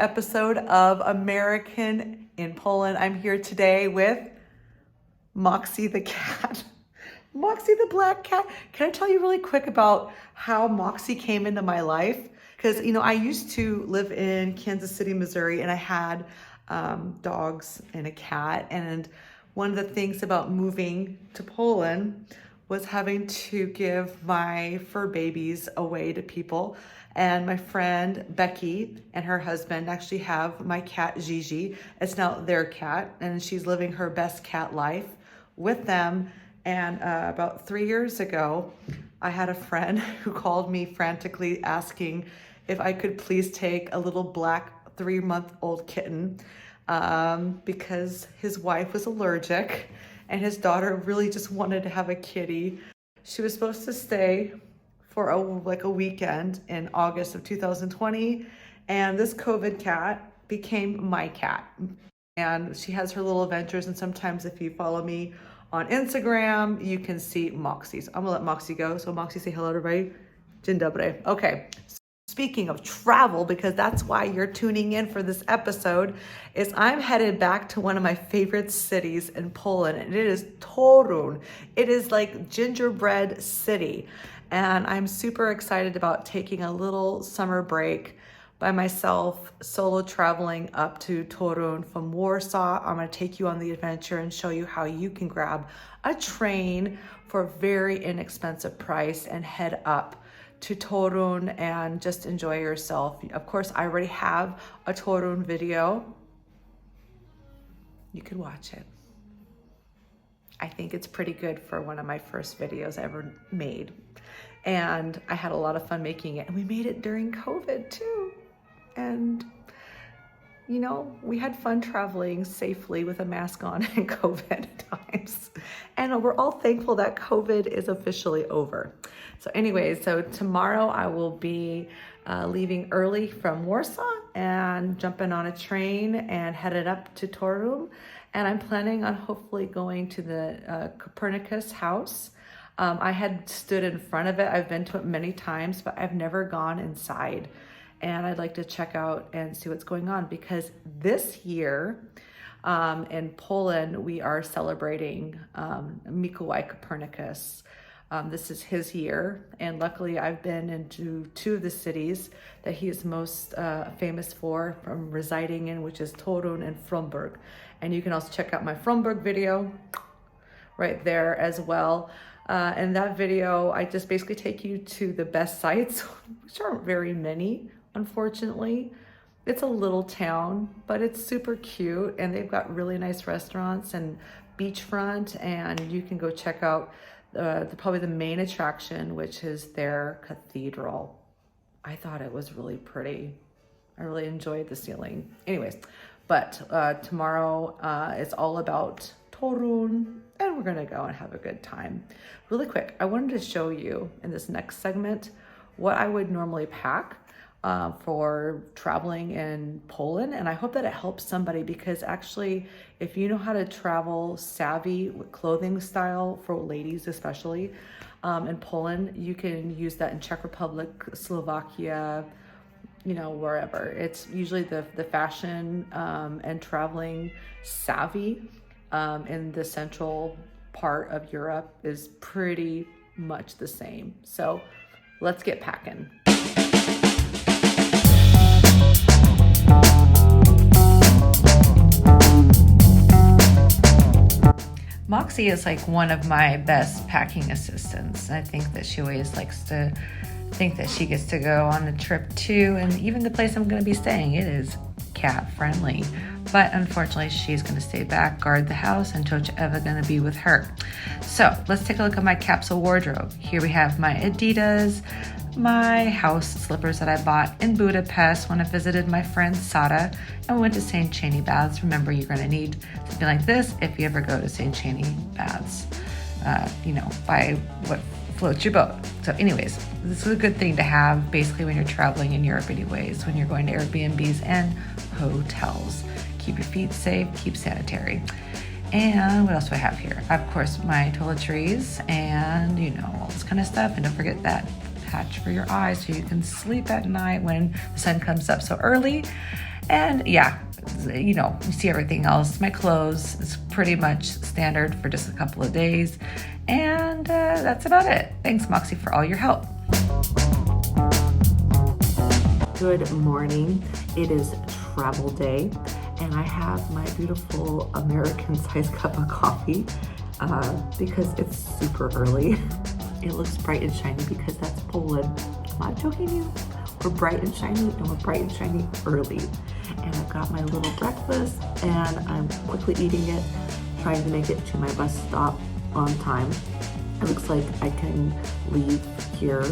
episode of American in Poland. I'm here today with Moxi the cat. Moxi the black cat. Can I tell you really quick about how Moxi came into my life? Because, I used to live in Kansas City, Missouri, and I had dogs and a cat. And one of the things about moving to Poland was having to give my fur babies away to people. And my friend Becky and her husband actually have my cat Gigi. It's now their cat, and she's living her best cat life with them. And about 3 years ago, I had a friend who called me frantically asking if I could please take a little black 3-month-old kitten because his wife was allergic and his daughter really just wanted to have a kitty. She was supposed to stay for a weekend in August of 2020, and this COVID cat became my cat. And she has her little adventures, and sometimes if you follow me on Instagram, you can see Moxi. So I'm gonna let Moxi go. So Moxi, say hello to everybody. Dzień dobry. Okay. Speaking of travel, because that's why you're tuning in for this episode, is I'm headed back to one of my favorite cities in Poland, and it is Torun. It is like gingerbread city. And I'm super excited about taking a little summer break by myself, solo traveling up to Toruń from Warsaw. I'm gonna take you on the adventure and show you how you can grab a train for a very inexpensive price and head up to Toruń and just enjoy yourself. Of course, I already have a Toruń video. You can watch it. I think it's pretty good for one of my first videos I ever made. And I had a lot of fun making it. And we made it during COVID too. And we had fun traveling safely with a mask on in COVID times. And we're all thankful that COVID is officially over. So anyways, so tomorrow I will be leaving early from Warsaw and jumping on a train and headed up to Toruń. And I'm planning on hopefully going to the Copernicus house. I had stood in front of it. I've been to it many times, but I've never gone inside. And I'd like to check out and see what's going on, because this year in Poland, we are celebrating Mikołaj Copernicus. This is his year. And luckily I've been into 2 of the cities that he is most famous for from residing in, which is Torun and Fromberg. And you can also check out my Fromberg video right there as well. In that video, I just basically take you to the best sites, which aren't very many, unfortunately. It's a little town, but it's super cute, and they've got really nice restaurants and beachfront, and you can go check out probably the main attraction, which is their cathedral. I thought it was really pretty. I really enjoyed the ceiling. Anyways, but tomorrow is all about Torun, and we're gonna go and have a good time. Really quick, I wanted to show you in this next segment what I would normally pack for traveling in Poland, and I hope that it helps somebody, because actually, if you know how to travel savvy with clothing style for ladies especially in Poland, you can use that in Czech Republic, Slovakia, wherever. It's usually the fashion and traveling savvy in the central part of Europe is pretty much the same. So let's get packing. Moxi is like one of my best packing assistants. I think that she always likes to think that she gets to go on a trip too, and even the place I'm going to be staying, it is cat friendly. But unfortunately, she's going to stay back, guard the house, and Tocha Eva going to be with her. So let's take a look at my capsule wardrobe. Here we have my Adidas, my house slippers that I bought in Budapest when I visited my friend Sara and went to St. Cheney Baths. Remember, you're going to need something like this if you ever go to St. Cheney Baths. Buy what floats your boat. So anyways, this is a good thing to have basically when you're traveling in Europe anyways, when you're going to Airbnbs and hotels. Keep your feet safe, keep sanitary. And what else do I have here? Of course, my toiletries and, all this kind of stuff. And don't forget that patch for your eyes so you can sleep at night when the sun comes up so early. And yeah, you know, you see everything else. My clothes is pretty much standard for just a couple of days. And that's about it. Thanks, Moxi, for all your help. Good morning. It is travel day, and I have my beautiful American-sized cup of coffee because it's super early. It looks bright and shiny because that's Poland. I'm not joking you. We're bright and shiny, and we're bright and shiny early. And I've got my little breakfast, and I'm quickly eating it, trying to make it to my bus stop on time. It looks like I can leave here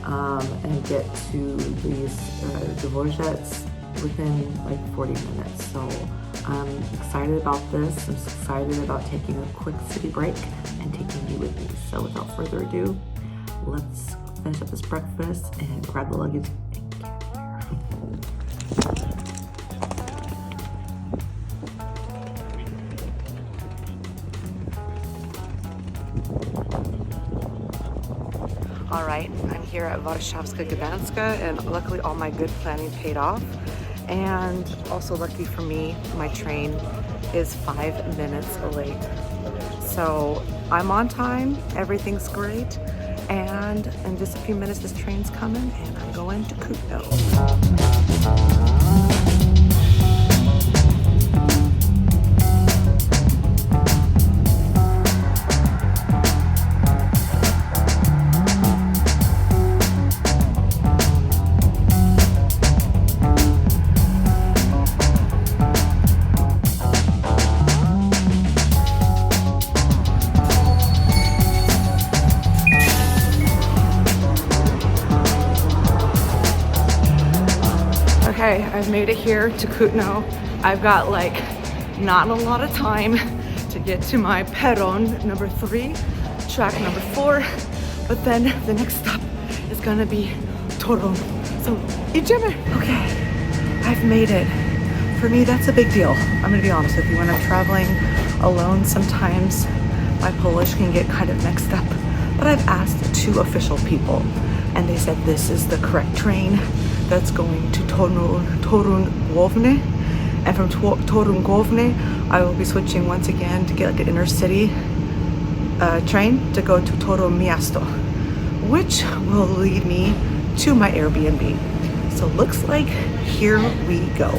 and get to these Dvorzets within like 40 minutes. So I'm excited about this. I'm excited about taking a quick city break and taking you with me. So without further ado, let's finish up this breakfast and grab the luggage and get there. All right, I'm here at Warszawska Gdańska, and luckily all my good planning paid off. And also lucky for me, my train is 5 minutes late. So I'm on time, everything's great. And in just a few minutes, this train's coming and I'm going to Kutno. Okay, I've made it here to Kutno. I've got like not a lot of time to get to my peron number 3, track number 4, but then the next stop is gonna be Torun. So, idziemy. Okay, I've made it. For me, that's a big deal. I'm gonna be honest with you. When I'm traveling alone, sometimes my Polish can get kind of mixed up. But I've asked 2 official people, and they said this is the correct train that's going to Toruń Główny, and from Toruń Główny I will be switching once again to get like an inner city train to go to Toruń Miasto, which will lead me to my Airbnb. So looks like here we go.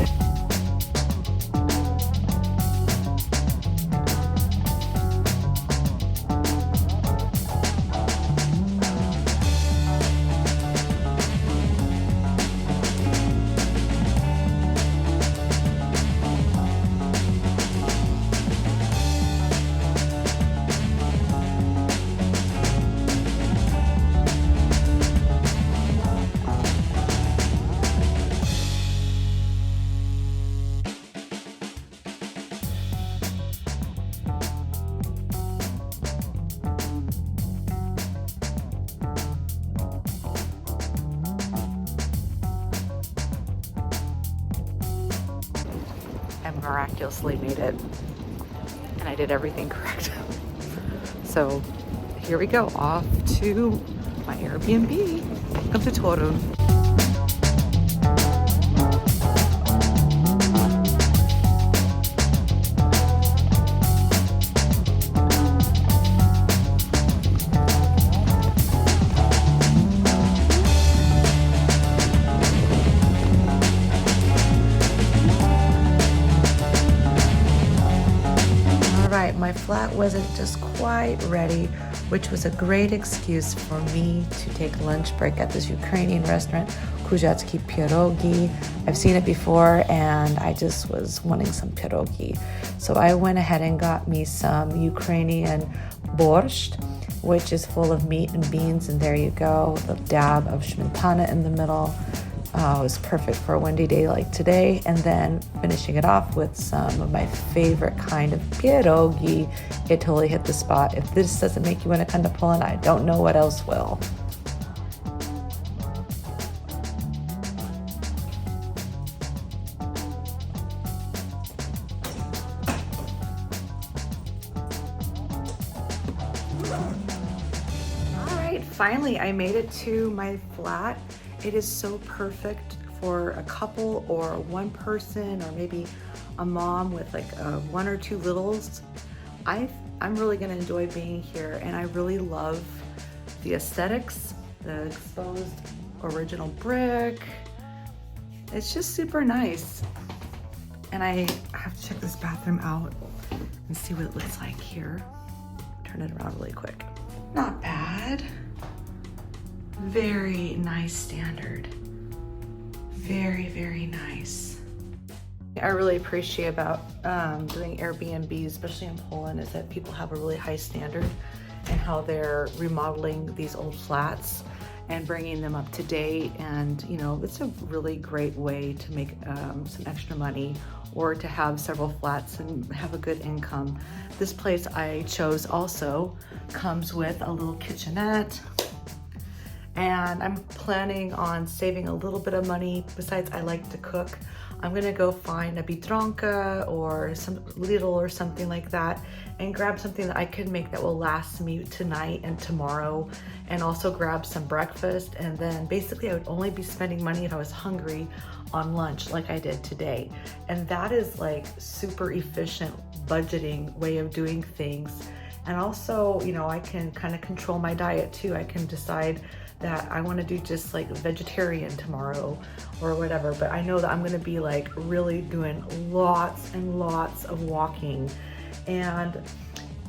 Miraculously made it, and I did everything correct. So here we go, off to my Airbnb. Welcome to Torun. My flat wasn't just quite ready, which was a great excuse for me to take lunch break at this Ukrainian restaurant, Kurzhatsky Pierogi. I've seen it before and I just was wanting some pierogi. So I went ahead and got me some Ukrainian borscht, which is full of meat and beans, and there you go, the dab of smetana in the middle. It was perfect for a windy day like today. And then finishing it off with some of my favorite kind of pierogi. It totally hit the spot. If this doesn't make you want to come to Poland, I don't know what else will. All right, finally I made it to my flat. It is so perfect for a couple or one person, or maybe a mom with like 1 or 2 littles, I'm really gonna enjoy being here, and I really love the aesthetics, the exposed original brick. It's just super nice. And I have to check this bathroom out and see what it looks like here. Turn it around really quick. Not bad. Very nice standard. Very, very nice. I really appreciate about doing Airbnbs, especially in Poland, is that people have a really high standard and how they're remodeling these old flats and bringing them up to date. And you know, it's a really great way to make some extra money, or to have several flats and have a good income. This place I chose also comes with a little kitchenette, and I'm planning on saving a little bit of money. Besides, I like to cook. I'm gonna go find a Biedronka or some Lidl or something like that and grab something that I can make that will last me tonight and tomorrow, and also grab some breakfast. And then basically I would only be spending money if I was hungry on lunch, like I did today. And that is like super efficient budgeting way of doing things. And also, you know, I can kind of control my diet too. I can decide that I want to do just like vegetarian tomorrow or whatever, but I know that I'm going to be like really doing lots and lots of walking, and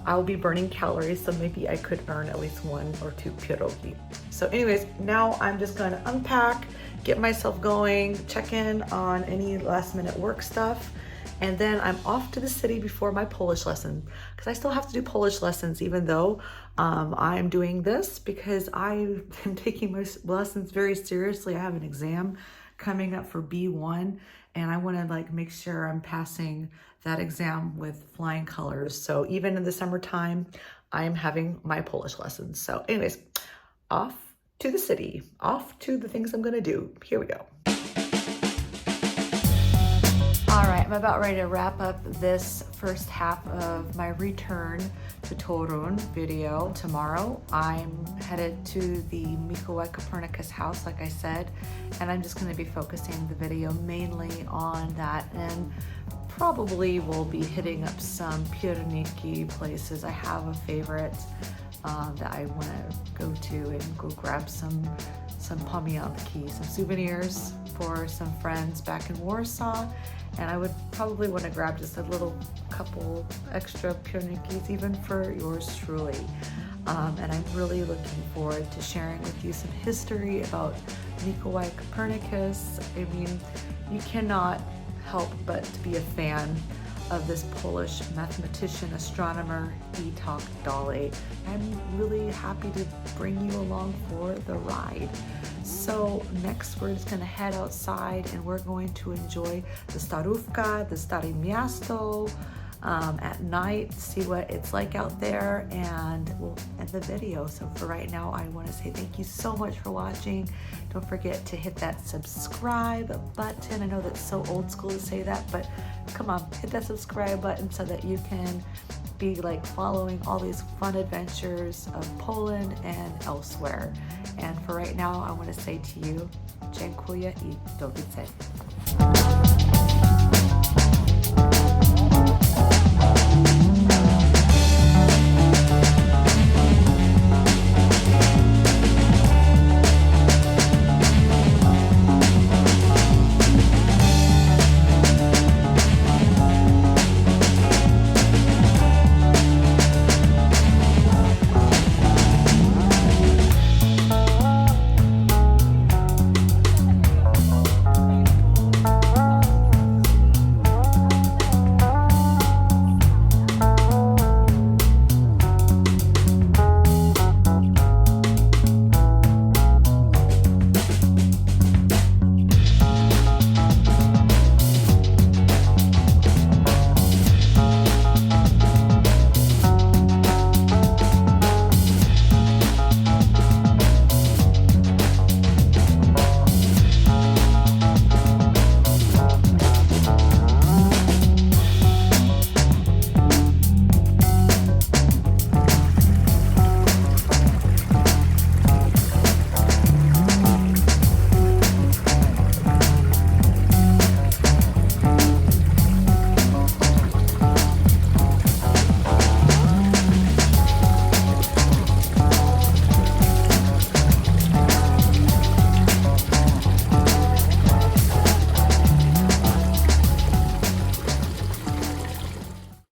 I'll be burning calories, so maybe I could earn at least 1 or 2 pierogi. So anyways, now I'm just going to unpack, get myself going, check in on any last minute work stuff, and then I'm off to the city before my Polish lesson, because I still have to do Polish lessons, even though I'm doing this because I am taking my lessons very seriously. I have an exam coming up for B1, and I want to like make sure I'm passing that exam with flying colors. So even in the summertime, I'm having my Polish lessons. So anyways, off to the city, off to the things I'm gonna do. Here we go. All right, I'm about ready to wrap up this first half of my return to Toruń video. Tomorrow, I'm headed to the Mikołaj Copernicus house, like I said, and I'm just gonna be focusing the video mainly on that, and probably will be hitting up some pierniki places. I have a favorite that I wanna go to and go grab some pamiątki, some souvenirs for some friends back in Warsaw. And I would probably want to grab just a little couple extra piernikis even for yours truly. And I'm really looking forward to sharing with you some history about Mikołaj Copernicus. I mean, you cannot help but to be a fan of this Polish mathematician, astronomer, Itak Dalej. I'm really happy to bring you along for the ride. So next we're just gonna head outside and we're going to enjoy the Starówka, the Stare Miasto at night, see what it's like out there, and we'll end the video. So for right now, I wanna say thank you so much for watching. Don't forget to hit that subscribe button. I know that's so old school to say that, but come on, hit that subscribe button so that you can be like following all these fun adventures of Poland and elsewhere. And for right now, I want to say to you, dziękuję I do widzenia.